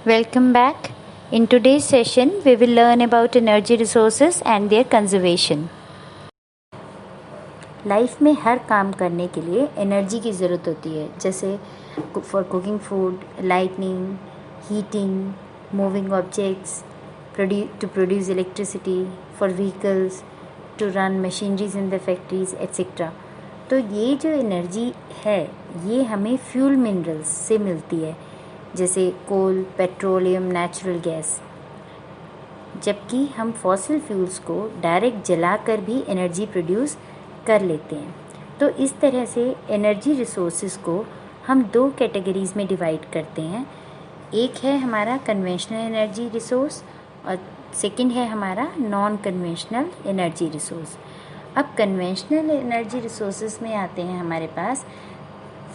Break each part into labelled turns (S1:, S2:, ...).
S1: Welcome back. In today's session, we will learn about energy resources and their conservation. Life में हर काम करने के लिए एनर्जी की ज़रूरत होती है, जैसे for cooking food, lightning, heating, moving objects, to produce electricity, for vehicles, to run machineries in the factories etcetera. तो ये जो एनर्जी है ये हमें फ्यूल मिनरल्स से मिलती है, जैसे कोल, पेट्रोलियम, नेचुरल गैस. जबकि हम फॉसिल फ्यूल्स को डायरेक्ट जलाकर भी एनर्जी प्रोड्यूस कर लेते हैं. तो इस तरह से एनर्जी रिसोर्सेज को हम दो कैटेगरीज में डिवाइड करते हैं. एक है हमारा कन्वेंशनल एनर्जी रिसोर्स और सेकंड है हमारा नॉन कन्वेंशनल एनर्जी रिसोर्स. अब कन्वेंशनल एनर्जी रिसोर्सेज में आते हैं हमारे पास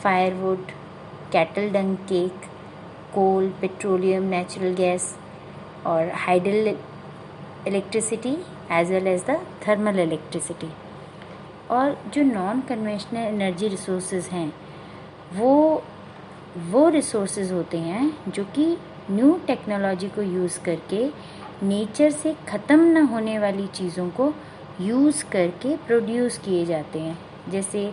S1: firewood, cattle dung cake, coal, petroleum, natural gas और hydel electricity as well as the thermal electricity. और जो नॉन कन्वेंशनल एनर्जी रिसोर्सेज हैं वो रिसोर्सेज होते हैं जो कि न्यू टेक्नोलॉजी को यूज़ करके नेचर से ख़त्म न होने वाली चीज़ों को यूज़ करके प्रोड्यूस किए जाते हैं. जैसे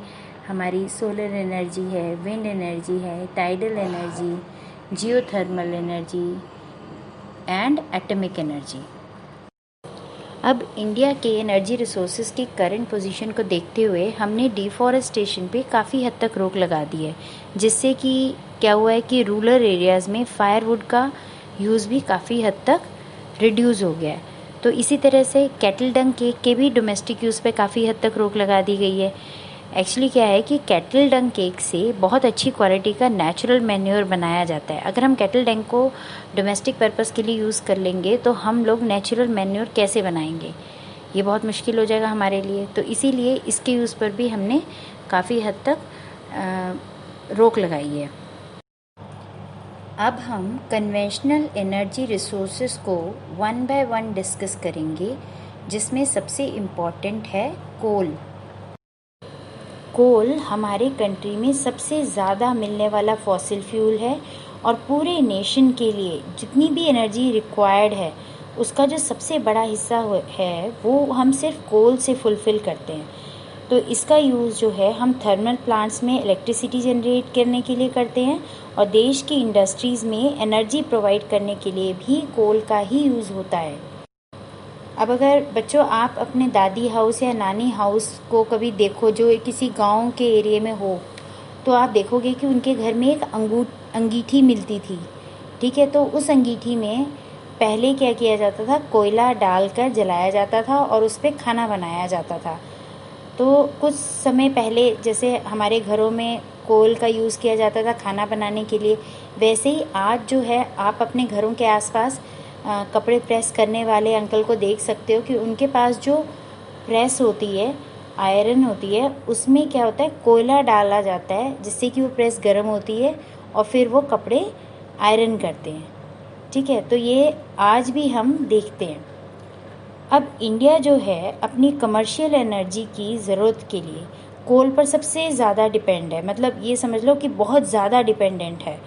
S1: हमारी सोलर एनर्जी है, विंड एनर्जी है, tidal energy, geothermal energy and atomic energy. अब इंडिया के एनर्जी रिसोर्सेज की करंट पोजीशन को देखते हुए हमने डिफॉरेस्टेशन पे काफ़ी हद तक रोक लगा दी है, जिससे कि क्या हुआ है कि रूरल एरियाज़ में फायरवुड का यूज़ भी काफ़ी हद तक रिड्यूस हो गया है. तो इसी तरह से कैटल डंग केक के भी डोमेस्टिक यूज़ पे काफ़ी हद तक रोक लगा दी गई है. एक्चुअली क्या है कि कैटल डंग केक से बहुत अच्छी क्वालिटी का नेचुरल मैन्योर बनाया जाता है. अगर हम कैटल डंग को डोमेस्टिक पर्पस के लिए यूज़ कर लेंगे तो हम लोग नेचुरल मैन्योर कैसे बनाएंगे, ये बहुत मुश्किल हो जाएगा हमारे लिए. तो इसीलिए इसके यूज़ पर भी हमने काफ़ी हद तक रोक लगाई है. अब हम कन्वेंशनल एनर्जी रिसोर्सेज को वन बाय वन डिस्कस करेंगे, जिसमें सबसे इम्पॉर्टेंट है कोल. कोल हमारे कंट्री में सबसे ज़्यादा मिलने वाला फॉसिल फ्यूल है और पूरे नेशन के लिए जितनी भी एनर्जी रिक्वायर्ड है उसका जो सबसे बड़ा हिस्सा है वो हम सिर्फ कोल से फुलफ़िल करते हैं. तो इसका यूज़ जो है हम थर्मल प्लांट्स में इलेक्ट्रिसिटी जनरेट करने के लिए करते हैं और देश की इंडस्ट्रीज़ में एनर्जी प्रोवाइड करने के लिए भी कोल का ही यूज़ होता है. अब अगर बच्चों आप अपने दादी हाउस या नानी हाउस को कभी देखो जो किसी गांव के एरिया में हो, तो आप देखोगे कि उनके घर में एक अंगीठी मिलती थी. ठीक है, तो उस अंगीठी में पहले क्या किया जाता था, कोयला डालकर जलाया जाता था और उस पर खाना बनाया जाता था. तो कुछ समय पहले जैसे हमारे घरों में कोल का यूज़ किया जाता था खाना बनाने के लिए, वैसे ही आज जो है आप अपने घरों के आसपास कपड़े प्रेस करने वाले अंकल को देख सकते हो कि उनके पास जो प्रेस होती है, आयरन होती है, उसमें क्या होता है, कोयला डाला जाता है जिससे कि वो प्रेस गर्म होती है और फिर वो कपड़े आयरन करते हैं. ठीक है, तो ये आज भी हम देखते हैं. अब इंडिया जो है अपनी कमर्शियल एनर्जी की ज़रूरत के लिए कोल पर सबसे ज़्यादा डिपेंड है. मतलब ये समझ लो कि बहुत ज़्यादा डिपेंडेंट है.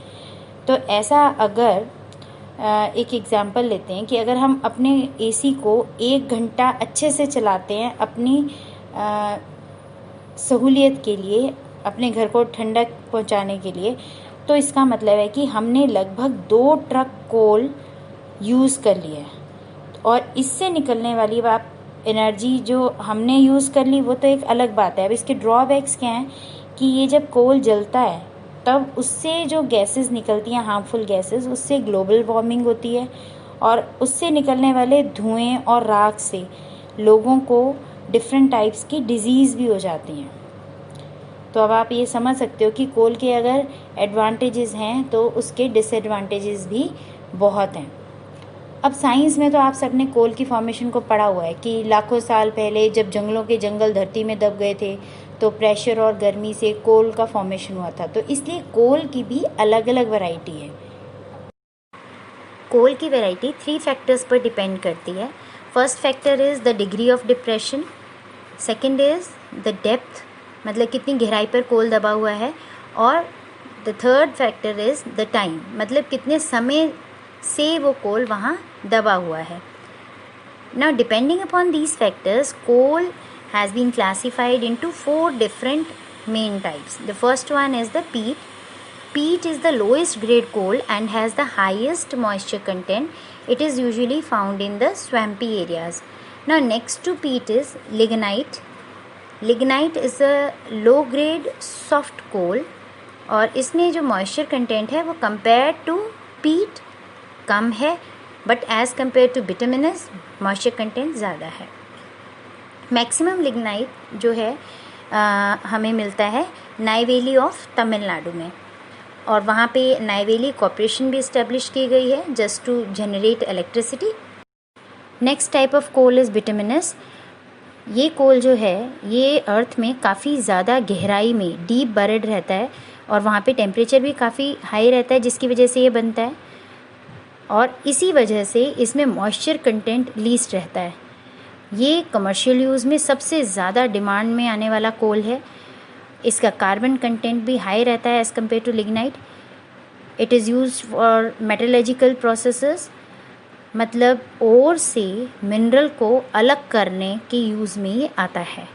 S1: तो ऐसा अगर एक एग्ज़ाम्पल लेते हैं कि अगर हम अपने एसी को 1 घंटा अच्छे से चलाते हैं अपनी सहूलियत के लिए, अपने घर को ठंडक पहुंचाने के लिए, तो इसका मतलब है कि हमने लगभग 2 ट्रक कोल यूज़ कर लिया है. और इससे निकलने वाली एनर्जी जो हमने यूज़ कर ली वो तो एक अलग बात है. अब इसके ड्रॉबैक्स क्या हैं कि ये जब कोल जलता है तब उससे जो गैसेस निकलती हैं, हार्मफुल गैसेस, उससे ग्लोबल वार्मिंग होती है और उससे निकलने वाले धुएं और राख से लोगों को डिफरेंट टाइप्स की डिजीज़ भी हो जाती हैं. तो अब आप ये समझ सकते हो कि कोल के अगर एडवांटेजेस हैं तो उसके डिसएडवांटेजेस भी बहुत हैं. अब साइंस में तो आप सबने कोल की फॉर्मेशन को पढ़ा हुआ है कि लाखों साल पहले जब जंगलों के जंगल धरती में दब गए थे तो प्रेशर और गर्मी से कोल का फॉर्मेशन हुआ था. तो इसलिए कोल की भी अलग अलग वैरायटी है. कोल की वैरायटी 3 फैक्टर्स पर डिपेंड करती है. First factor is the degree of depression, second is the depth, मतलब कितनी गहराई पर कोल दबा हुआ है, और the third factor is the time, मतलब कितने समय से वो कोल वहाँ दबा हुआ है। Now, depending upon these factors, coal has been classified into 4 different main types. The first one is the peat. Peat is the lowest grade coal and has the highest moisture content. It is usually found in the swampy areas. Now, next to peat is lignite. Lignite is a low grade soft coal और इसमें जो moisture content है वो compared to peat कम है, but as compared to bituminous moisture content ज़्यादा है। Maximum lignite जो है हमें मिलता है नाइवेली ऑफ तमिलनाडु में, और वहाँ पे नाइवेली कॉर्पोरेशन भी इस्टेब्लिश की गई है just to generate electricity. Next type of coal is bituminous. ये कोल जो है ये अर्थ में काफ़ी ज़्यादा गहराई में डीप बरेड रहता है और वहाँ पे टेम्परेचर भी काफ़ी हाई रहता है, जिसकी वजह से ये बनता है, और इसी वजह से इसमें मॉइस्चर कंटेंट लीस्ट रहता है। ये कमर्शियल यूज़ में सबसे ज़्यादा डिमांड में आने वाला कोल है। इसका कार्बन कंटेंट भी हाई रहता है as compared to lignite. It is used for metallurgical processes, मतलब ओर से मिनरल को अलग करने के यूज़ में ये आता है,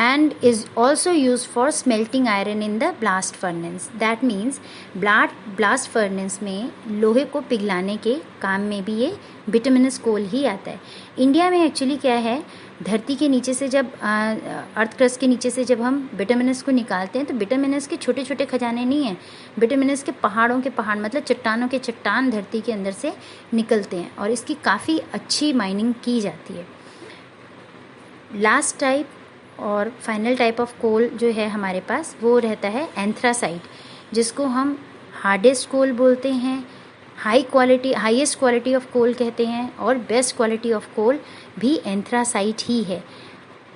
S1: and is also used for smelting iron in the blast furnace. That means blast furnace में लोहे को पिघलाने के काम में भी ये बिटुमिनस कोल ही आता है। इंडिया में एक्चुअली क्या है, धरती के नीचे से जब अर्थ क्रस्ट के नीचे से जब हम बिटुमिनस को निकालते हैं तो बिटुमिनस के छोटे छोटे खजाने नहीं हैं, बिटुमिनस के पहाड़ों के पहाड़, मतलब चट्टानों के चट्टान धरती के अंदर से निकलते हैं और इसकी काफ़ी अच्छी माइनिंग की जाती है। लास्ट टाइप और फाइनल टाइप ऑफ कोल जो है हमारे पास वो रहता है एंथ्रासाइट, जिसको हम हार्डेस्ट कोल बोलते हैं, हाईएस्ट क्वालिटी ऑफ कोल कहते हैं, और बेस्ट क्वालिटी ऑफ कोल भी एंथ्रासाइट ही है।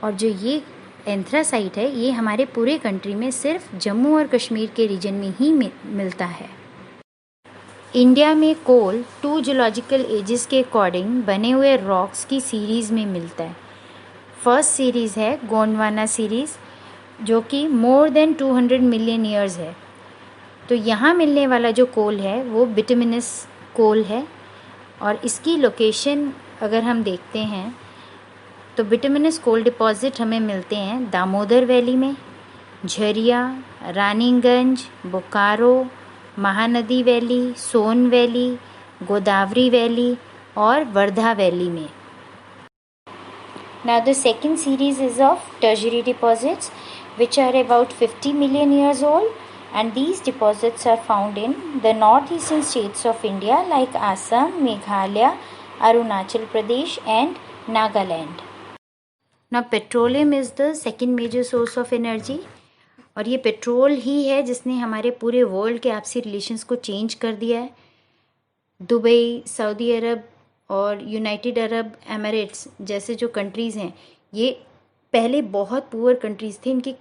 S1: और जो ये एंथ्रासाइट है ये हमारे पूरे कंट्री में सिर्फ जम्मू और कश्मीर के रीजन में ही मिलता है। इंडिया में कोल 2 जियोलॉजिकल एजेस के अकॉर्डिंग बने हुए रॉक्स की सीरीज़ में मिलता है। फर्स्ट सीरीज़ है गोंडवाना सीरीज़, जो कि मोर देन 200 मिलियन ईयर्स है। तो यहाँ मिलने वाला जो कोल है वो बिटुमिनस कोल है, और इसकी लोकेशन अगर हम देखते हैं तो बिटुमिनस कोल डिपॉजिट हमें मिलते हैं दामोदर वैली में, झरिया, रानीगंज, बोकारो, महानदी वैली, सोन वैली, गोदावरी वैली और वर्धा वैली में। Now the second series is of tertiary deposits which are about 50 million years old, and these deposits are found in the northeastern states of India like Assam, Meghalaya, Arunachal Pradesh and Nagaland. Now petroleum is the second major source of energy, और ये petrol ही है जिसने हमारे पूरे world के आपसी relations को change कर दिया है। दुबई, सऊदी अरब और यूनाइटेड अरब एमिरेट्स जैसे जो कंट्रीज़ हैं ये पहले बहुत पुअर कंट्रीज़ थे, इनकी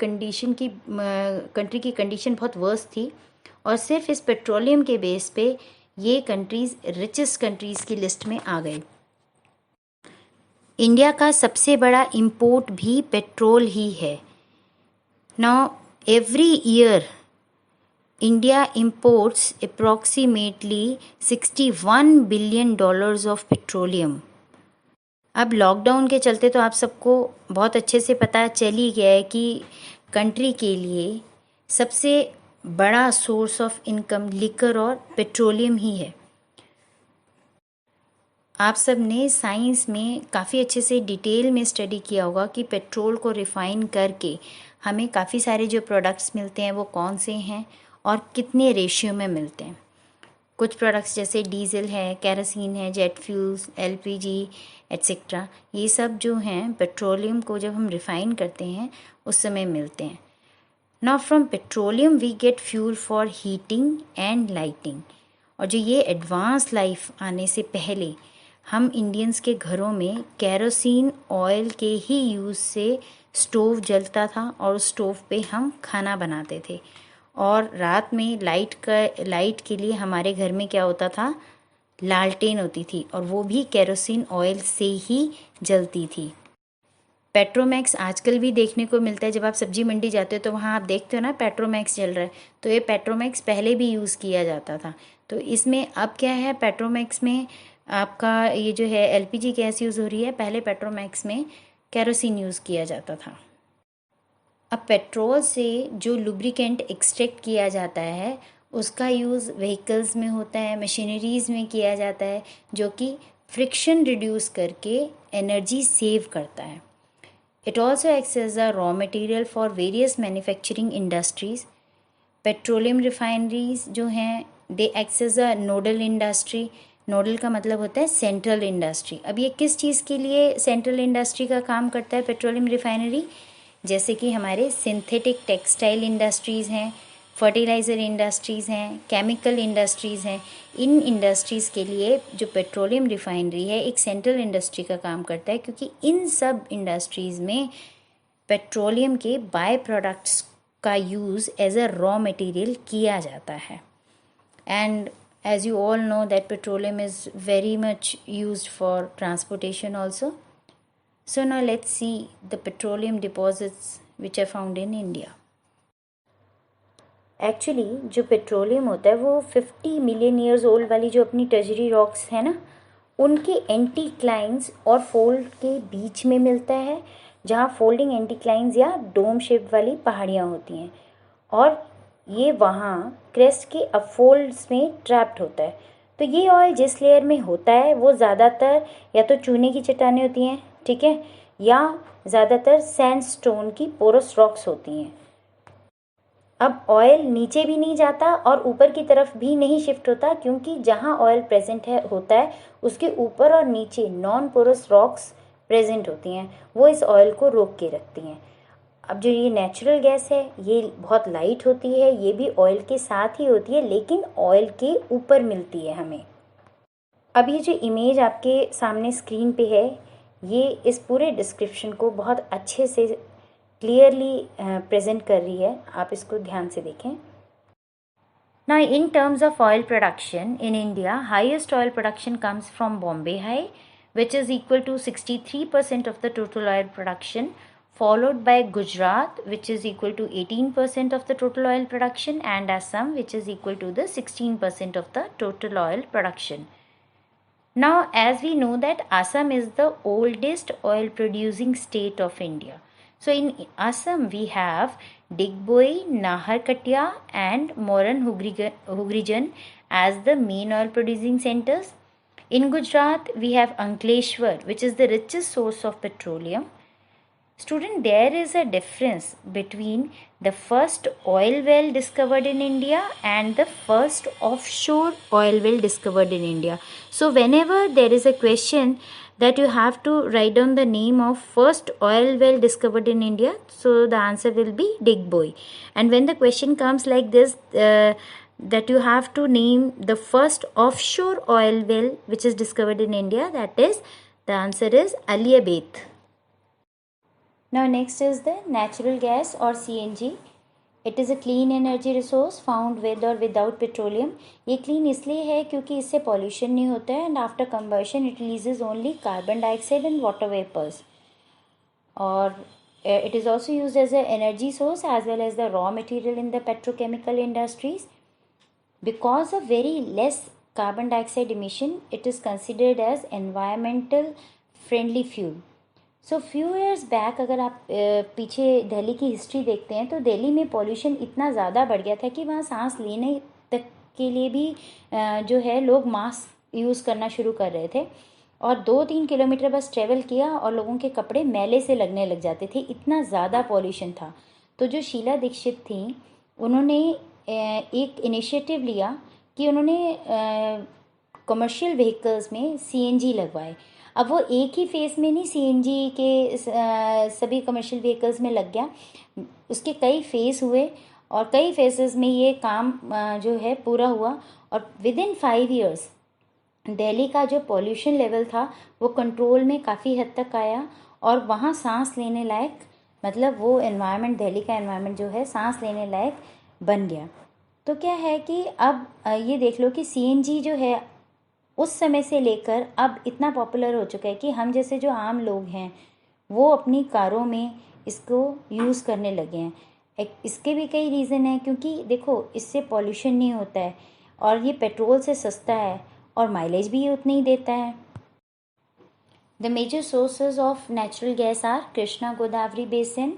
S1: कंट्री की कंडीशन बहुत वर्स्ट थी, और सिर्फ इस पेट्रोलियम के बेस पे ये कंट्रीज़ रिचेस्ट कंट्रीज़ की लिस्ट में आ गए। इंडिया का सबसे बड़ा इंपोर्ट भी पेट्रोल ही है। Now every year India imports approximately $61 billion of petroleum. अब लॉकडाउन के चलते तो आप सबको बहुत अच्छे से पता चल ही गया है कि कंट्री के लिए सबसे बड़ा सोर्स ऑफ इनकम लिकर और पेट्रोलियम ही है। आप सब ने साइंस में काफ़ी अच्छे से डिटेल में स्टडी किया होगा कि पेट्रोल को रिफ़ाइन करके हमें काफ़ी सारे जो प्रोडक्ट्स मिलते हैं वो कौन से हैं और कितने रेशियो में मिलते हैं। कुछ प्रोडक्ट्स जैसे डीजल है, केरोसिन है, जेट फ्यूल्स, एलपीजी एट्सेट्रा, ये सब जो हैं पेट्रोलियम को जब हम रिफ़ाइन करते हैं उस समय मिलते हैं। Now from petroleum we get fuel for heating and lighting. और जो ये एडवांस लाइफ आने से पहले हम इंडियंस के घरों में केरोसिन ऑयल के ही यूज़ से स्टोव जलता था और उस स्टोव पे हम खाना बनाते थे, और रात में लाइट के लिए हमारे घर में क्या होता था, लालटेन होती थी, और वो भी केरोसिन ऑयल से ही जलती थी। पेट्रोमैक्स आजकल भी देखने को मिलता है। जब आप सब्जी मंडी जाते हो तो वहाँ आप देखते हो ना पेट्रोमैक्स चल रहा है, तो ये पेट्रोमैक्स पहले भी यूज़ किया जाता था। तो इसमें अब क्या है, पेट्रोमैक्स में आपका ये जो है एलपीजी गैस यूज़ हो रही है, पहले पेट्रोमैक्स में केरोसिन यूज़ किया जाता था। अब पेट्रोल से जो लुब्रिकेंट एक्सट्रैक्ट किया जाता है उसका यूज़ व्हीकल्स में होता है, मशीनरीज़ में किया जाता है, जो कि फ्रिक्शन रिड्यूस करके एनर्जी सेव करता है। It also acts as a raw material for various manufacturing industries. Petroleum refineries जो हैं they acts as a nodal industry. Nodal का मतलब होता है सेंट्रल इंडस्ट्री। अब ये किस चीज़ के लिए सेंट्रल इंडस्ट्री का काम करता है पेट्रोलियम रिफाइनरी? जैसे कि हमारे सिंथेटिक टेक्सटाइल इंडस्ट्रीज़ हैं, फर्टिलाइज़र इंडस्ट्रीज़ हैं, केमिकल इंडस्ट्रीज़ हैं। इन इंडस्ट्रीज़ के लिए जो पेट्रोलियम रिफाइनरी है एक सेंट्रल इंडस्ट्री का काम करता है, क्योंकि इन सब इंडस्ट्रीज़ में पेट्रोलियम के बाय प्रोडक्ट्स का use as a raw material किया जाता है। And as you all know that petroleum is very much used for transportation also. So now let's see the petroleum deposits which are found in India. Actually जो petroleum होता है वो 50 million years old वाली जो अपनी टर्जरी rocks है ना, उनके एंटीक्लाइंस और फोल्ड के बीच में मिलता है, जहाँ फोल्डिंग एंटीक्लाइंस या डोम शेप वाली पहाड़ियाँ होती हैं, और ये वहाँ क्रेस्ट के अपफोल्ड्स में ट्रैप्ड होता है। तो ये ऑयल जिस लेयर में होता है वो ज़्यादातर या तो चूने की चट्टानें होती हैं, ठीक है, या ज़्यादातर सैंडस्टोन की पोरस रॉक्स होती हैं। अब ऑयल नीचे भी नहीं जाता और ऊपर की तरफ भी नहीं शिफ्ट होता, क्योंकि जहाँ ऑयल प्रेजेंट है होता है उसके ऊपर और नीचे नॉन पोरस रॉक्स प्रेजेंट होती हैं, वो इस ऑयल को रोक के रखती हैं। अब जो ये नेचुरल गैस है ये बहुत लाइट होती है, ये भी ऑयल के साथ ही होती है, लेकिन ऑयल के ऊपर मिलती है हमें। अब ये जो इमेज आपके सामने स्क्रीन पे है ये इस पूरे डिस्क्रिप्शन को बहुत अच्छे से क्लियरली प्रेजेंट कर रही है, आप इसको ध्यान से देखें। Now in terms of oil production in India, highest oil production comes from Bombay High, which is equal to 63% of the total oil production, followed by Gujarat, which is equal to 18% of the total oil production, and Assam, which is equal to the 16% of the total oil production. Now, as we know that Assam is the oldest oil producing state of India. So in Assam we have Digboi, Naharkatia and Moran Hugrijan as the main oil producing centers. In Gujarat we have Ankleshwar, which is the richest source of petroleum. Student, there is a difference between the first oil well discovered in India and the first offshore oil well discovered in India. So whenever there is a question that you have to write down the name of first oil well discovered in India, so the answer will be Digboi. And when the question comes like this, that you have to name the first offshore oil well which is discovered in India, that is, the answer is Aliabeth. Now next is the natural gas or CNG. It is a clean energy resource found with or without petroleum. ये clean इसलिए है क्योंकि इससे pollution नहीं होता है, and after combustion it releases only carbon dioxide and water vapors. और it is also used as an energy source as well as the raw material in the petrochemical industries. Because of very less carbon dioxide emission, it is considered as environmental friendly fuel. So few years back अगर आप पीछे दिल्ली की history देखते हैं तो दिल्ली में pollution इतना ज़्यादा बढ़ गया था कि वहाँ सांस लेने तक के लिए भी जो है लोग मास्क यूज़ करना शुरू कर रहे थे, और 2-3 किलोमीटर बस ट्रेवल किया और लोगों के कपड़े मैले से लगने लग जाते थे, इतना ज़्यादा पॉल्यूशन था। तो जो शीला दीक्षित थी उन्होंने एक इनिशिएटिव लिया कि उन्होंने कमर्शियल व्हीकल्स में सीएनजी लगवाए। अब वो एक ही फेस में नहीं सीएनजी के सभी कमर्शियल व्हीकल्स में लग गया, उसके कई फेस हुए और कई फेसेस में ये काम जो है पूरा हुआ, और विद इन 5 ईयर्स दिल्ली का जो पॉल्यूशन लेवल था वो कंट्रोल में काफ़ी हद तक आया, और वहाँ सांस लेने लायक, मतलब वो एनवायरनमेंट, दिल्ली का एनवायरनमेंट जो है सांस लेने लायक बन गया। तो क्या है कि अब ये देख लो कि सीएनजी जो है उस समय से लेकर अब इतना पॉपुलर हो चुका है कि हम जैसे जो आम लोग हैं वो अपनी कारों में इसको यूज़ करने लगे हैं। इसके भी कई रीज़न हैं, क्योंकि देखो इससे पॉल्यूशन नहीं होता है और ये पेट्रोल से सस्ता है और माइलेज भी ये उतना ही देता है। The major sources of natural gas are Krishna Godavari basin,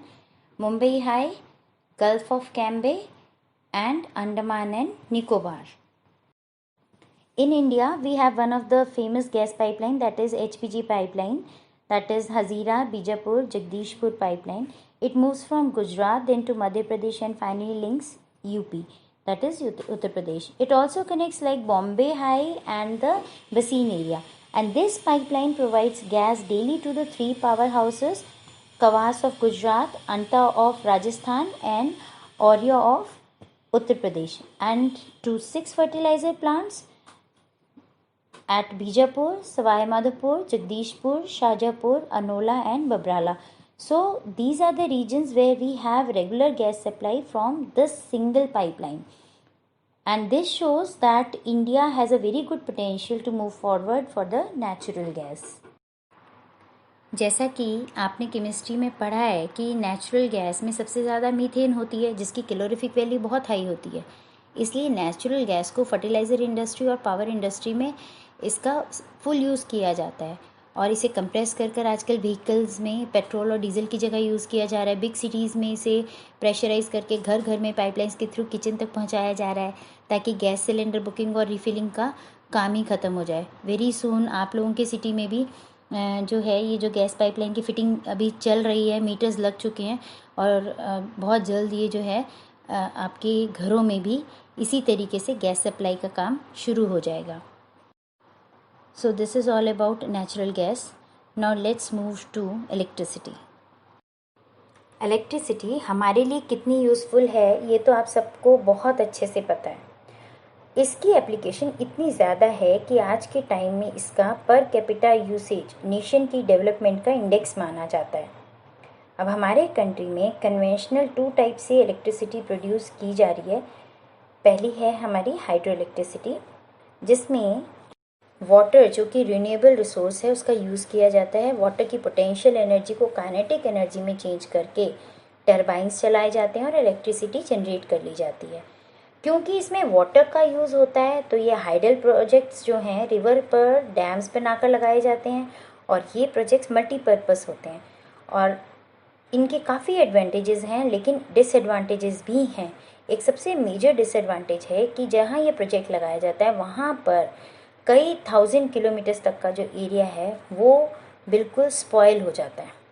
S1: Mumbai high, gulf of Cambay and Andaman and Nicobar. In India, we have one of the famous gas pipeline, that is HPG pipeline, that is Hazira Bijapur Jagdishpur pipeline. It moves from Gujarat then to Madhya Pradesh and finally links UP, that is Uttar Pradesh. It also connects like Bombay High and the Baseen area. And this pipeline provides gas daily to the three powerhouses, Kawas of Gujarat, Anta of Rajasthan and Orya of Uttar Pradesh, and to 6 fertilizer plants at Bijapur, Savai Madhopur, Jagdishpur, Shajapur, Anola and Babrala. So these are the regions where we have regular gas supply from this single pipeline, and this shows that India has a very good potential to move forward for the natural gas. जैसा कि आपने chemistry में पढ़ा है कि natural gas में सबसे ज़्यादा मीथेन होती है, जिसकी कैलोरीफिक वैल्यू बहुत हाई होती है। इसलिए नेचुरल गैस को फर्टिलाइज़र इंडस्ट्री और पावर इंडस्ट्री में इसका फुल यूज़ किया जाता है और इसे कंप्रेस कर आजकल व्हीकल्स में पेट्रोल और डीजल की जगह यूज़ किया जा रहा है। बिग सिटीज़ में इसे प्रेशराइज़ करके घर घर में पाइपलाइंस के थ्रू किचन तक पहुँचाया जा रहा है, ताकि गैस सिलेंडर बुकिंग और रिफिलिंग का काम ही ख़त्म हो जाए। वेरी सून आप लोगों के सिटी में भी जो है ये जो गैस पाइपलाइन की फ़िटिंग अभी चल रही है, मीटर्स लग चुके हैं और बहुत जल्द ये जो है आपके घरों में भी इसी तरीके से गैस सप्लाई का काम शुरू हो जाएगा। So this is all about natural gas. Now let's move to electricity. Electricity हमारे लिए कितनी यूज़फुल है ये तो आप सबको बहुत अच्छे से पता है। इसकी एप्लीकेशन इतनी ज़्यादा है कि आज के टाइम में इसका पर कैपिटा यूसेज नेशन की डेवलपमेंट का इंडेक्स माना जाता है। अब हमारे कंट्री में कन्वेंशनल 2 टाइप से इलेक्ट्रिसिटी प्रोड्यूस की जा रही है। पहली है हमारी हाइड्रो इलेक्ट्रिसिटी, जिसमें वाटर जो कि रिन्यूएबल रिसोर्स है उसका यूज़ किया जाता है। वाटर की पोटेंशियल एनर्जी को काइनेटिक एनर्जी में चेंज करके टरबाइंस चलाए जाते हैं और इलेक्ट्रिसिटी जनरेट कर ली जाती है। क्योंकि इसमें वाटर का यूज़ होता है तो ये हाइडल प्रोजेक्ट्स जो हैं रिवर पर डैम्स बनाकर लगाए जाते हैं और ये प्रोजेक्ट्स मल्टीपर्पज़ होते हैं और इनके काफ़ी एडवांटेजेस हैं, लेकिन डिसएडवांटेजेस भी हैं। एक सबसे मेजर डिसएडवांटेज है कि जहाँ ये प्रोजेक्ट लगाया जाता है वहाँ पर कई 1000 किलोमीटर्स तक का जो एरिया है वो बिल्कुल स्पॉइल हो जाता है।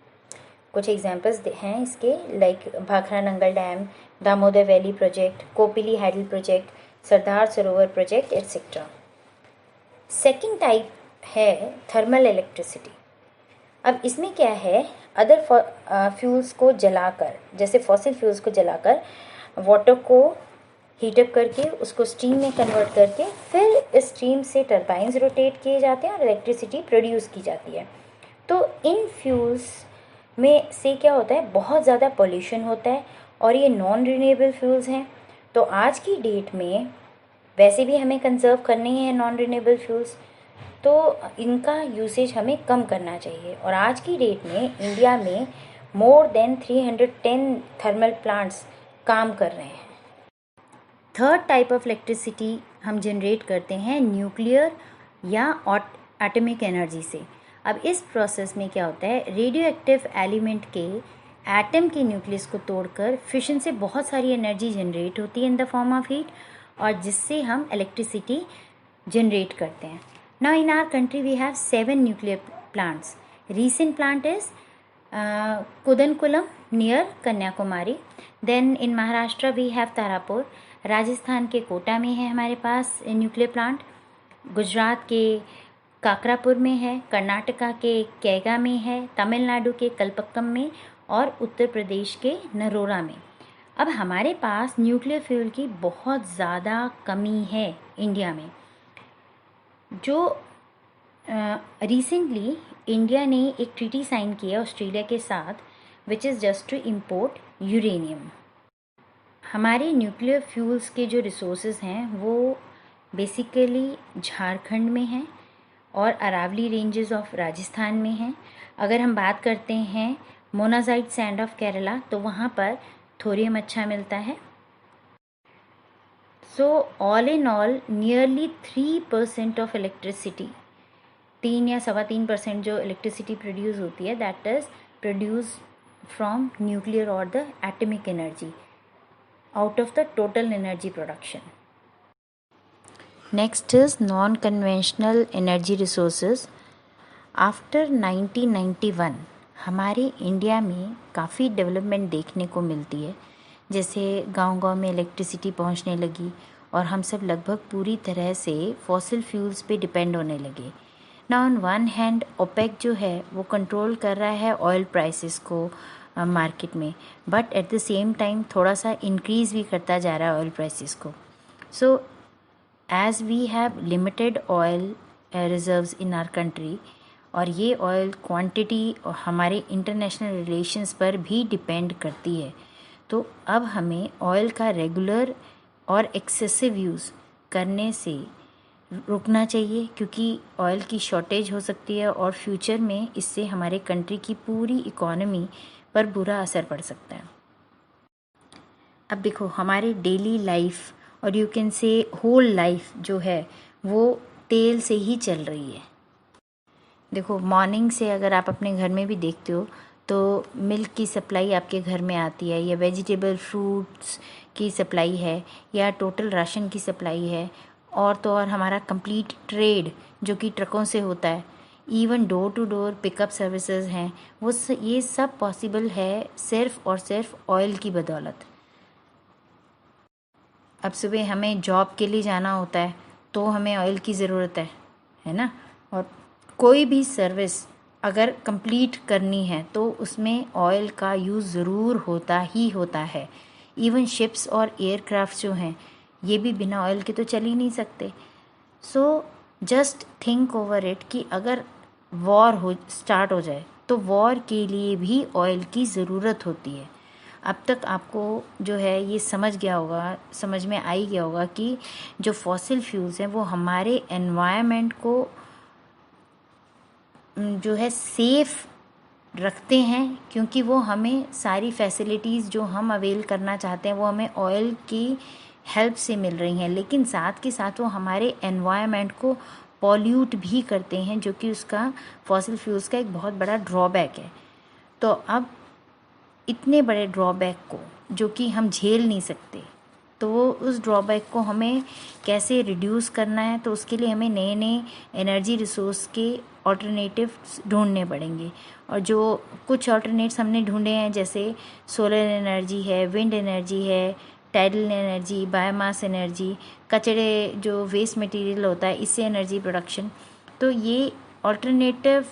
S1: कुछ एग्जांपल्स हैं इसके, like Bhakra Nangal dam, Damodar valley project, Kopili hydel project, Sardar Sarovar project etcetera. Second type है थर्मल इलेक्ट्रिसिटी। अब इसमें क्या है, अदर फ्यूल्स को जलाकर, जैसे फॉसिल फ्यूल्स को जलाकर वाटर को हीटअप करके उसको स्टीम में कन्वर्ट करके फिर इस स्टीम से टरबाइंस रोटेट किए जाते हैं और इलेक्ट्रिसिटी प्रोड्यूस की जाती है। तो इन फ्यूल्स में से क्या होता है, बहुत ज़्यादा पोल्यूशन होता है और ये नॉन रिन्यूएबल फ्यूल्स हैं। तो आज की डेट में वैसे भी हमें कंजर्व करने ही है नॉन रिन्यूएबल फ्यूल्स, तो इनका यूसेज हमें कम करना चाहिए। और आज की डेट में इंडिया में मोर देन 310 थर्मल प्लांट्स काम कर रहे हैं। थर्ड टाइप ऑफ इलेक्ट्रिसिटी हम जनरेट करते हैं न्यूक्लियर या एटॉमिक एनर्जी से। अब इस प्रोसेस में क्या होता है, रेडियो एक्टिव एलिमेंट के एटम के न्यूक्लियस को तोड़कर फिशन से बहुत सारी एनर्जी जनरेट होती है in the form of heat, और जिससे हम इलेक्ट्रिसिटी जनरेट करते हैं। Now in our country we have 7 nuclear plants. Recent plant is Kudankulam near Kanyakumari. Then in Maharashtra we have Tarapur. Rajasthan के कोटा में है हमारे पास न्यूक्लियर प्लांट। गुजरात के काकरापुर में है, कर्नाटका के कैगा में है, तमिलनाडु के कलपक्कम में और उत्तर प्रदेश के नरोरा में। अब हमारे पास न्यूक्लियर फ्यूल की बहुत ज़्यादा कमी है इंडिया में। जो रिसेंटली इंडिया ने एक ट्रीटी साइन किया ऑस्ट्रेलिया के साथ, which is just to import uranium. हमारे न्यूक्लियर फ्यूल्स के जो रिसोर्सेज हैं वो बेसिकली झारखंड में हैं और अरावली रेंजेस ऑफ राजस्थान में हैं। अगर हम बात करते हैं मोनाजाइट सैंड ऑफ केरला, तो वहाँ पर थोरियम अच्छा मिलता है। So all in all nearly 3% of electricity, 3 या 3.25% जो इलेक्ट्रिसिटी प्रोड्यूस होती है, that is produce from nuclear और the atomic energy out of the total energy production. Next is non-conventional energy resources. After 1991 हमारे इंडिया में काफ़ी डेवलपमेंट देखने को मिलती है, जैसे गांव-गांव में इलेक्ट्रिसिटी पहुंचने लगी और हम सब लगभग पूरी तरह से फॉसिल फ्यूल्स पे डिपेंड होने लगे ना। ऑन वन हैंड ओपेक जो है वो कंट्रोल कर रहा है ऑयल प्राइसेस को मार्केट में, but at the same time थोड़ा सा इंक्रीज़ भी करता जा रहा है ऑयल प्राइसेस को। So as we have limited oil reserves in our country, और ये ऑयल क्वांटिटी हमारे इंटरनेशनल रिलेशंस पर भी डिपेंड करती है, तो अब हमें ऑयल का रेगुलर और एक्सेसिव यूज़ करने से रुकना चाहिए, क्योंकि ऑयल की शॉर्टेज हो सकती है और फ्यूचर में इससे हमारे कंट्री की पूरी इकोनॉमी पर बुरा असर पड़ सकता है। अब देखो हमारे डेली लाइफ और you can say whole life जो है वो तेल से ही चल रही है। देखो मॉर्निंग से अगर आप अपने घर में भी देखते हो तो मिल्क की सप्लाई आपके घर में आती है, या वेजिटेबल फ्रूट्स की सप्लाई है, या टोटल राशन की सप्लाई है, और तो और हमारा कंप्लीट ट्रेड जो कि ट्रकों से होता है, even door to door pickup services हैं, ये सब पॉसिबल है सिर्फ और सिर्फ ऑयल की बदौलत। अब सुबह हमें जॉब के लिए जाना होता है तो हमें ऑयल की ज़रूरत है ना। और कोई भी सर्विस अगर कंप्लीट करनी है तो उसमें ऑयल का यूज़ ज़रूर होता ही होता है। इवन शिप्स और एयरक्राफ्ट जो हैं ये भी बिना ऑयल के तो चल ही नहीं सकते। So just think over it कि अगर वॉर स्टार्ट हो जाए तो वॉर के लिए भी ऑयल की ज़रूरत होती है। अब तक आपको जो है ये समझ में आ ही गया होगा कि जो फॉसिल फ्यूल्स हैं वो हमारे एनवायरनमेंट को जो है सेफ रखते हैं, क्योंकि वो हमें सारी फैसिलिटीज़ जो हम अवेल करना चाहते हैं वो हमें ऑयल की हेल्प से मिल रही हैं, लेकिन साथ के साथ वो हमारे एनवायरनमेंट को पॉल्यूट भी करते हैं, जो कि उसका फॉसिल फ्यूल्स का एक बहुत बड़ा ड्रॉबैक है। तो अब इतने बड़े ड्रॉबैक को जो कि हम झेल नहीं सकते, तो उस ड्रॉबैक को हमें कैसे रिड्यूस करना है, तो उसके लिए हमें नए नए एनर्जी रिसोर्स के ऑल्टरनेटिव्स ढूंढने पड़ेंगे। और जो कुछ ऑल्टरनेट्स हमने ढूंढे हैं, जैसे सोलर एनर्जी है, विंड एनर्जी है, टाइडल एनर्जी, बायोमास एनर्जी, कचरे जो वेस्ट मटेरियल होता है इससे एनर्जी प्रोडक्शन, तो ये alternative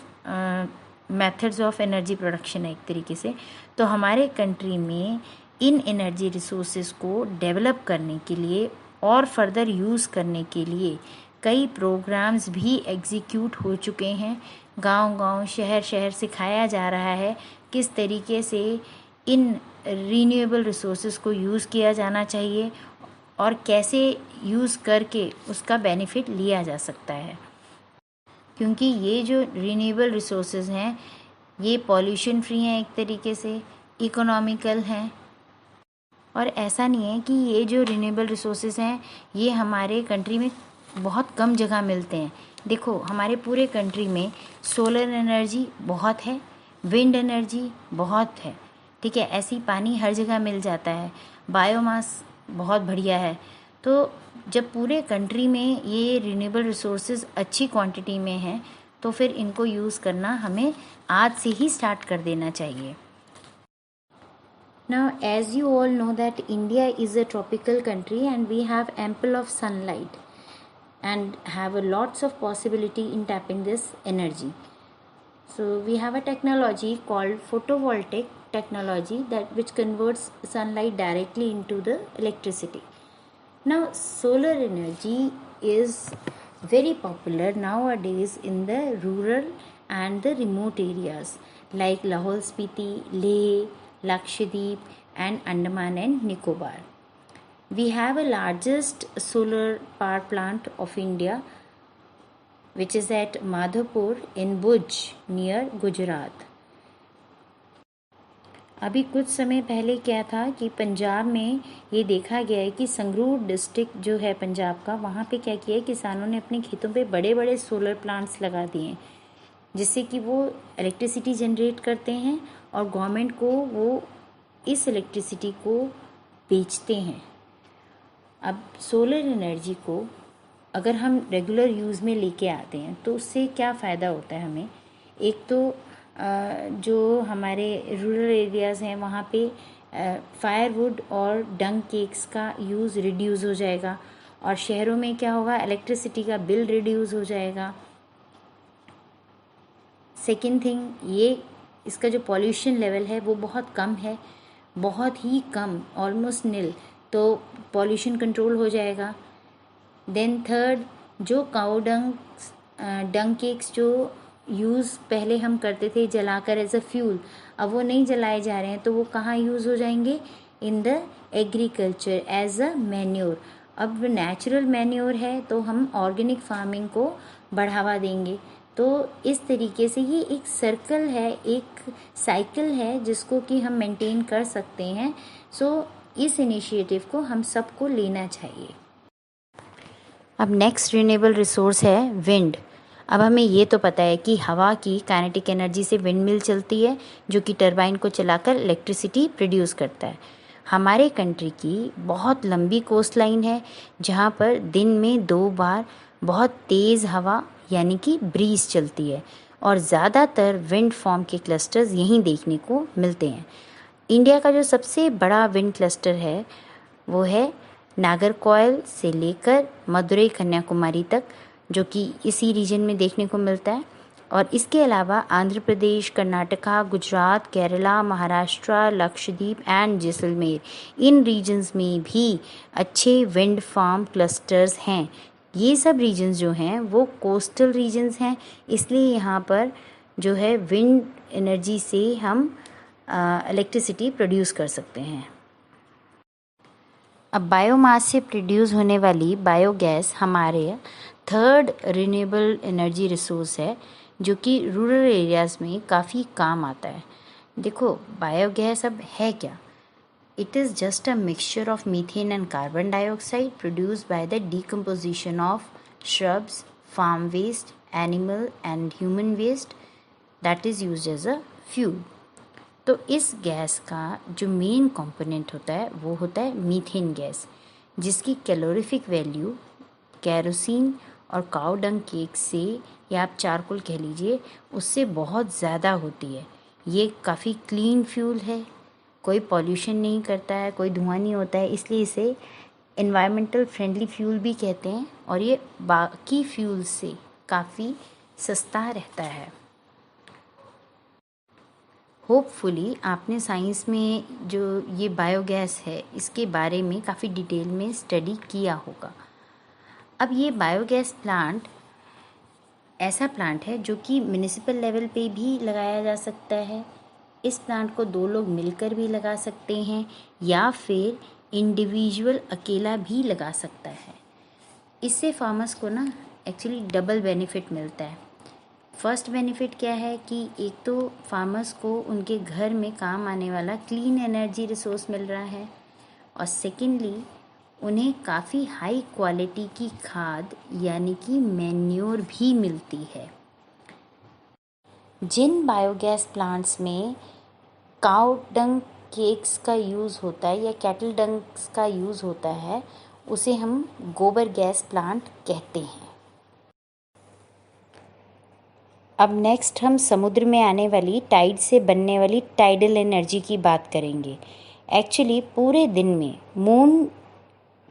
S1: methods of energy production है एक तरीके से। तो हमारे कंट्री में इन एनर्जी रिसोर्सेज को डेवलप करने के लिए और फर्दर यूज़ करने के लिए कई प्रोग्राम्स भी एग्जीक्यूट हो चुके हैं। गांव-गांव, शहर-शहर सिखाया जा रहा है किस तरीके से इन रीन्यूएबल रिसोर्सेज को यूज़ किया जाना चाहिए और कैसे यूज़ करके उसका बेनिफिट लिया जा सकता है। क्योंकि ये जो रीन्यूएबल रिसोर्सेज हैं ये पॉल्यूशन फ्री हैं, एक तरीके से इकोनॉमिकल हैं, और ऐसा नहीं है कि ये जो रीन्यूएबल रिसोर्सेज हैं ये हमारे कंट्री में बहुत कम जगह मिलते हैं। देखो हमारे पूरे कंट्री में सोलर एनर्जी बहुत है, विंड एनर्जी बहुत है, ठीक है, ऐसी पानी हर जगह मिल जाता है, बायोमास बहुत बढ़िया है। तो जब पूरे कंट्री में ये रिन्यूएबल रिसोर्सेज अच्छी क्वांटिटी में हैं तो फिर इनको यूज़ करना हमें आज से ही स्टार्ट कर देना चाहिए। Now, as you all know that India is a tropical country and we have ample of sunlight and have a lots of possibility in tapping this energy. So we have a technology called photovoltaic technology that which converts sunlight directly into the electricity. Now solar energy is very popular nowadays in the rural and the remote areas like Lahore Spiti, Leh, Lakshadweep and Andaman and Nicobar. We have a largest solar power plant of India which is at Madhapur in Bhuj near Gujarat. अभी कुछ समय पहले क्या था कि पंजाब में ये देखा गया है कि संगरूर डिस्ट्रिक्ट जो है पंजाब का, वहाँ पे क्या किया है किसानों ने अपने खेतों पे बड़े बड़े सोलर प्लांट्स लगा दिए हैं, जिससे कि वो इलेक्ट्रिसिटी जनरेट करते हैं और गवर्नमेंट को वो इस इलेक्ट्रिसिटी को बेचते हैं। अब सोलर एनर्जी को अगर हम रेगुलर यूज़ में लेके आते हैं तो उससे क्या फ़ायदा होता है हमें। एक तो जो हमारे रूरल एरियाज़ हैं वहाँ पे फायरवुड और डंग केक्स का यूज़ रिड्यूस हो जाएगा, और शहरों में क्या होगा, इलेक्ट्रिसिटी का बिल रिड्यूस हो जाएगा। सेकेंड थिंग, ये इसका जो पॉल्यूशन लेवल है वो बहुत कम है, बहुत ही कम, ऑलमोस्ट नील, तो पॉल्यूशन कंट्रोल हो जाएगा। देन थर्ड, जो काऊ डंग केक्स जो यूज़ पहले हम करते थे जलाकर एज अ फ्यूल, अब वो नहीं जलाए जा रहे हैं, तो वो कहाँ यूज़ हो जाएंगे, in the agriculture as a manure. अब नेचुरल मैन्योर है तो हम ऑर्गेनिक फार्मिंग को बढ़ावा देंगे। तो इस तरीके से ये एक सर्कल है, एक साइकिल है जिसको कि हम मेंटेन कर सकते हैं। सो इस इनिशिएटिव को हम सबको लेना चाहिए। अब नेक्स्ट रिन्यूएबल रिसोर्स है विंड। अब हमें ये तो पता है कि हवा की काइनेटिक एनर्जी से विंड मिल चलती है, जो कि टरबाइन को चलाकर इलेक्ट्रिसिटी प्रोड्यूस करता है। हमारे कंट्री की बहुत लंबी कोस्ट लाइन है, जहाँ पर दिन में 2 बार बहुत तेज़ हवा यानी कि ब्रीज चलती है, और ज़्यादातर विंड फॉर्म के क्लस्टर्स यहीं देखने को मिलते हैं। इंडिया का जो सबसे बड़ा विंड क्लस्टर है वो है नागरकोइल से लेकर मदुरई कन्याकुमारी तक, जो कि इसी रीजन में देखने को मिलता है। और इसके अलावा आंध्र प्रदेश, कर्नाटका, गुजरात, केरला, महाराष्ट्र, लक्षद्वीप एंड जैसलमेर, इन रीजन्स में भी अच्छे विंड फार्म क्लस्टर्स हैं। ये सब रीजन्स जो हैं वो कोस्टल रीजन्स हैं, इसलिए यहाँ पर जो है विंड एनर्जी से हम इलेक्ट्रिसिटी प्रोड्यूस कर सकते हैं। अब बायोमास से प्रोड्यूस होने वाली बायोगैस हमारे थर्ड रिन्यूएबल एनर्जी रिसोर्स है, जो कि रूरल एरियाज़ में काफ़ी काम आता है। देखो बायोगैस अब है क्या, it is just a mixture of methane and carbon dioxide produced by the decomposition of shrubs, farm waste, animal and human waste that is used as a fuel। तो इस गैस का जो मेन कंपोनेंट होता है वो होता है methane gas, जिसकी कैलोरीफिक वैल्यू केरोसिन और काऊ डंग केक से, या आप चारकोल कह लीजिए, उससे बहुत ज़्यादा होती है। ये काफ़ी क्लीन फ्यूल है, कोई पॉल्यूशन नहीं करता है, कोई धुआं नहीं होता है, इसलिए इसे एनवायरमेंटल फ्रेंडली फ्यूल भी कहते हैं, और ये बाकी फ्यूल से काफ़ी सस्ता रहता है। होपफुली आपने साइंस में जो ये बायोगैस है इसके बारे में काफ़ी डिटेल में स्टडी किया होगा। अब ये बायोगैस प्लांट ऐसा प्लांट है जो कि म्युनिसिपल लेवल पे भी लगाया जा सकता है। इस प्लांट को 2 लोग मिलकर भी लगा सकते हैं, या फिर इंडिविजुअल अकेला भी लगा सकता है। इससे फार्मर्स को ना एक्चुअली डबल बेनिफिट मिलता है। फर्स्ट बेनिफिट क्या है कि एक तो फार्मर्स को उनके घर में काम आने वाला क्लीन एनर्जी रिसोर्स मिल रहा है, और सेकेंडली उन्हें काफ़ी हाई क्वालिटी की खाद यानी कि मैन्योर भी मिलती है। जिन बायोगैस प्लांट्स में काऊ डंग केक्स का यूज़ होता है या कैटल डंग्स का यूज़ होता है, उसे हम गोबर गैस प्लांट कहते हैं। अब नेक्स्ट हम समुद्र में आने वाली टाइड से बनने वाली टाइडल एनर्जी की बात करेंगे। एक्चुअली पूरे दिन में मून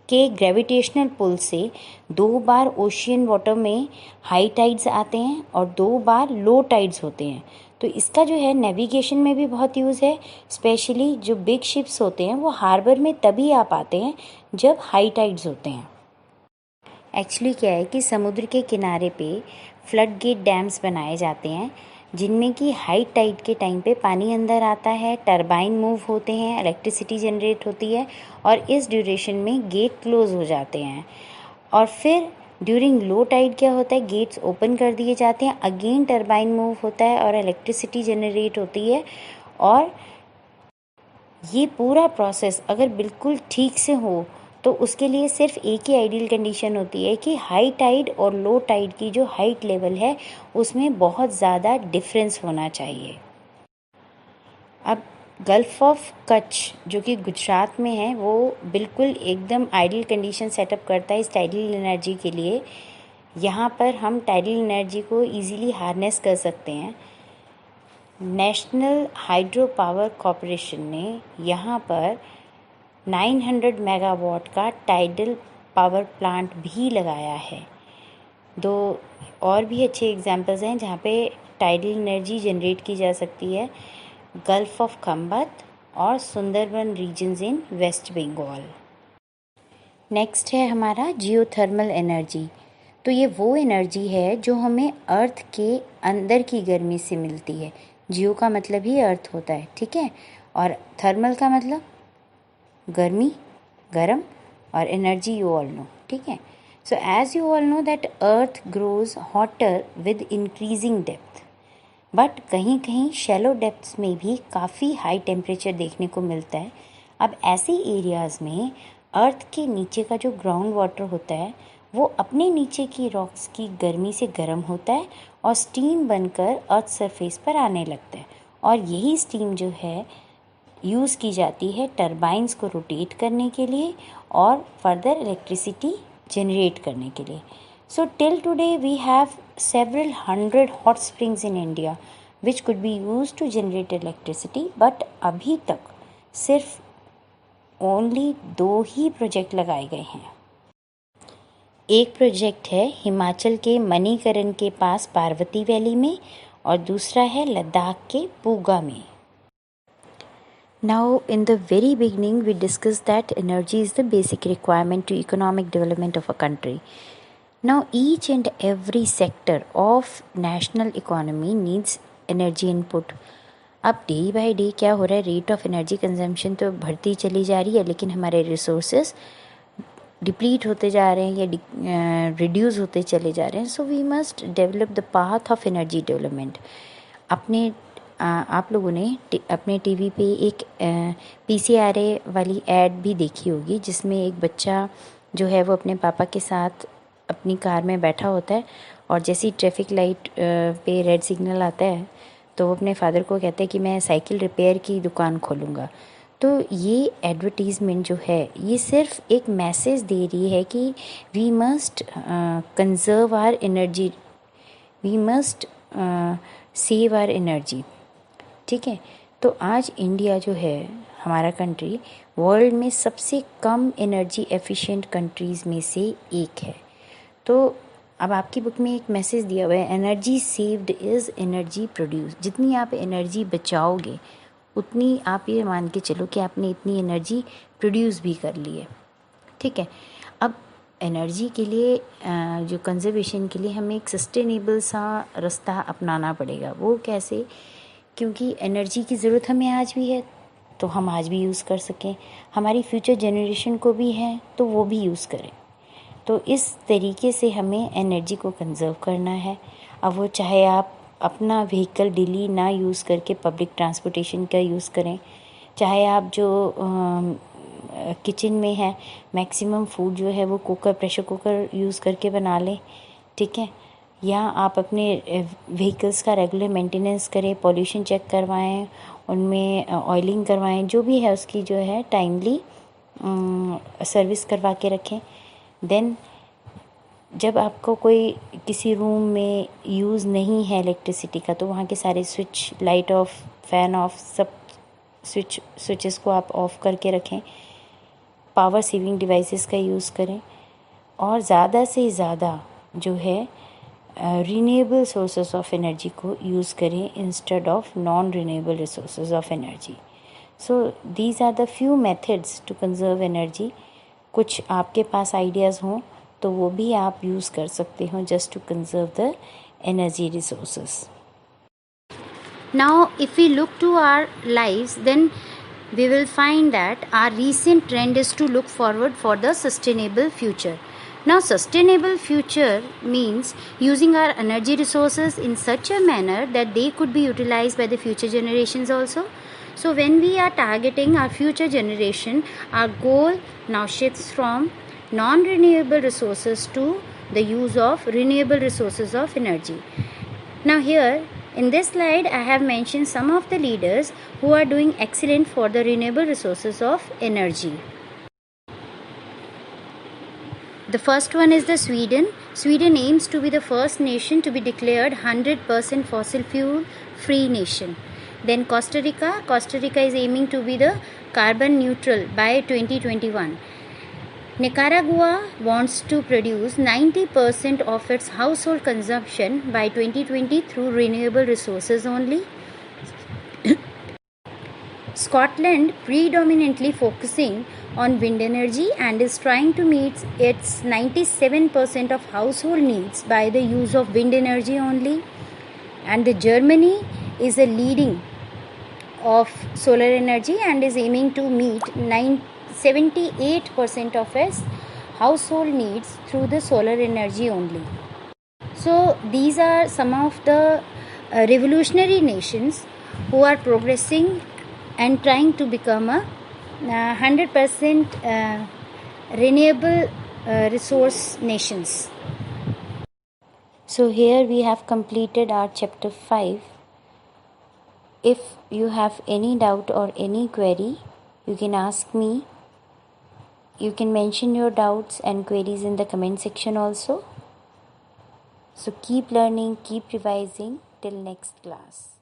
S1: के ग्रेविटेशनल पुल से 2 बार ओशियन वाटर में हाई टाइड्स आते हैं और 2 बार लो टाइड्स होते हैं। तो इसका जो है नेविगेशन में भी बहुत यूज़ है। स्पेशली जो बिग शिप्स होते हैं वो हार्बर में तभी आ पाते हैं जब हाई टाइड्स होते हैं। एक्चुअली क्या है कि समुद्र के किनारे पे फ्लड गेट डैम्स बनाए जाते हैं, जिनमें कि हाई टाइड के टाइम पे पानी अंदर आता है, टरबाइन मूव होते हैं, इलेक्ट्रिसिटी जनरेट होती है, और इस ड्यूरेशन में गेट क्लोज हो जाते हैं, और फिर ड्यूरिंग लो टाइड क्या होता है, गेट्स ओपन कर दिए जाते हैं, अगेन टरबाइन मूव होता है और इलेक्ट्रिसिटी जनरेट होती है। और ये पूरा प्रोसेस अगर बिल्कुल ठीक से हो तो उसके लिए सिर्फ एक ही आइडियल कंडीशन होती है कि हाई टाइड और लो टाइड की जो हाइट लेवल है उसमें बहुत ज़्यादा डिफरेंस होना चाहिए। अब गल्फ़ ऑफ कच्छ जो कि गुजरात में है वो बिल्कुल एकदम आइडियल कंडीशन सेटअप करता है इस टाइडल एनर्जी के लिए। यहाँ पर हम टाइडल एनर्जी को इजीली हार्नेस कर सकते हैं। नेशनल हाइड्रो पावर कॉरपोरेशन ने यहाँ पर 900 मेगावाट का टाइडल पावर प्लांट भी लगाया है। दो और भी अच्छे एग्जांपल्स हैं जहाँ पे टाइडल एनर्जी जनरेट की जा सकती है, गल्फ ऑफ खम्बत और Sundarban regions in West Bengal. Next है हमारा जियोथर्मल एनर्जी। तो ये वो एनर्जी है जो हमें अर्थ के अंदर की गर्मी से मिलती है। जियो का मतलब ही अर्थ होता है, ठीक है, और थर्मल का मतलब गर्मी, गरम, और एनर्जी यू ऑल नो, ठीक है। So as you all know that earth grows hotter with increasing depth, but कहीं कहीं शैलो डेप्थ्स में भी काफ़ी हाई टेम्परेचर देखने को मिलता है। अब ऐसे एरियाज़ में अर्थ के नीचे का जो ग्राउंड वाटर होता है वो अपने नीचे की रॉक्स की गर्मी से गर्म होता है और स्टीम बनकर अर्थ सरफेस पर आने लगता है, और यही स्टीम जो है यूज़ की जाती है टरबाइन्स को रोटेट करने के लिए और फर्दर इलेक्ट्रिसिटी जनरेट करने के लिए। So till today we have several hundred hot springs in India which could be used to generate electricity, but अभी तक सिर्फ ओनली 2 ही प्रोजेक्ट लगाए गए हैं। एक प्रोजेक्ट है हिमाचल के मणिकरण के पास पार्वती वैली में और दूसरा है लद्दाख के पूगा में। Now in the very beginning we discussed that energy is the basic requirement to economic development of a country. Now each and every sector of national economy needs energy input. अब day by day क्या हो रहा है, rate of energy consumption तो बढ़ती चली जा रही है लेकिन हमारे रिसोर्सेज डिप्लीट होते जा रहे हैं या रिड्यूस होते चले जा रहे हैं। So we must develop the path of energy development. अपने आप लोगों ने अपने टीवी पे एक पीसीआरए वाली ऐड भी देखी होगी जिसमें एक बच्चा जो है वो अपने पापा के साथ अपनी कार में बैठा होता है और जैसे ही ट्रैफिक लाइट पे रेड सिग्नल आता है तो वो अपने फादर को कहता है कि मैं साइकिल रिपेयर की दुकान खोलूँगा। तो ये एडवर्टीज़मेंट जो है ये सिर्फ एक मैसेज दे रही है कि we must conserve our energy, we must save our energy, ठीक है। तो आज इंडिया जो है हमारा कंट्री वर्ल्ड में सबसे कम एनर्जी एफिशिएंट कंट्रीज़ में से एक है। तो अब आपकी बुक में एक मैसेज दिया हुआ है, energy saved is energy produce. जितनी आप एनर्जी बचाओगे उतनी आप ये मान के चलो कि आपने इतनी एनर्जी प्रोड्यूस भी कर ली है, ठीक है। अब एनर्जी के लिए जो कंजर्वेशन के लिए हमें एक सस्टेनेबल सा रास्ता अपनाना पड़ेगा। वो कैसे, क्योंकि एनर्जी की ज़रूरत हमें आज भी है तो हम आज भी यूज़ कर सकें, हमारी फ्यूचर जनरेशन को भी है तो वो भी यूज़ करें। तो इस तरीके से हमें एनर्जी को कंज़र्व करना है। अब वो चाहे आप अपना व्हीकल डेली ना यूज़ करके पब्लिक ट्रांसपोर्टेशन का यूज़ करें, चाहे आप जो किचन में है मैक्सिमम फूड जो है वो कुकर, प्रेशर कुकर यूज़ करके बना लें, ठीक है, या आप अपने व्हीकल्स का रेगुलर मेंटेनेंस करें, पॉल्यूशन चेक करवाएं, उनमें ऑयलिंग करवाएं, जो भी है उसकी जो है टाइमली सर्विस करवा के रखें। देन जब आपको कोई किसी रूम में यूज़ नहीं है इलेक्ट्रिसिटी का तो वहाँ के सारे switch, light off, fan off, सब स्विचेस को आप ऑफ़ करके रखें। पावर सेविंग डिवाइसेस का यूज़ करें और ज़्यादा से ज़्यादा जो है रिन्यूएबल सोर्सेस ऑफ एनर्जी को यूज़ करें instead of non renewable resources of energy. So these are the few methods to conserve energy. कुछ आपके पास आइडियाज़ हों तो वो भी आप यूज़ कर सकते हो just to conserve the energy resources.
S2: Now if we look to our lives, then we will find that our recent trend is to look forward for the sustainable future. Now, sustainable future means using our energy resources in such a manner that they could be utilized by the future generations also. So, when we are targeting our future generation, our goal now shifts from non-renewable resources to the use of renewable resources of energy. Now, here in this slide, I have mentioned some of the leaders who are doing excellent for the renewable resources of energy. The first one is the Sweden. Sweden aims to be the first nation to be declared 100% fossil fuel free nation. Then Costa Rica. Costa Rica is aiming to be the carbon neutral by 2021. Nicaragua wants to produce 90% of its household consumption by 2020 through renewable resources only. Scotland predominantly focusing on wind energy and is trying to meet its 97% of household needs by the use of wind energy only. And the Germany is a leading of solar energy and is aiming to meet 78% of its household needs through the solar energy only. So these are some of the revolutionary nations who are progressing and trying to become a 100% renewable resource nations.
S1: So here we have completed our chapter 5. If you have any doubt or any query, you can ask me. You can mention your doubts and queries in the comment section also. So keep learning, keep revising till next class.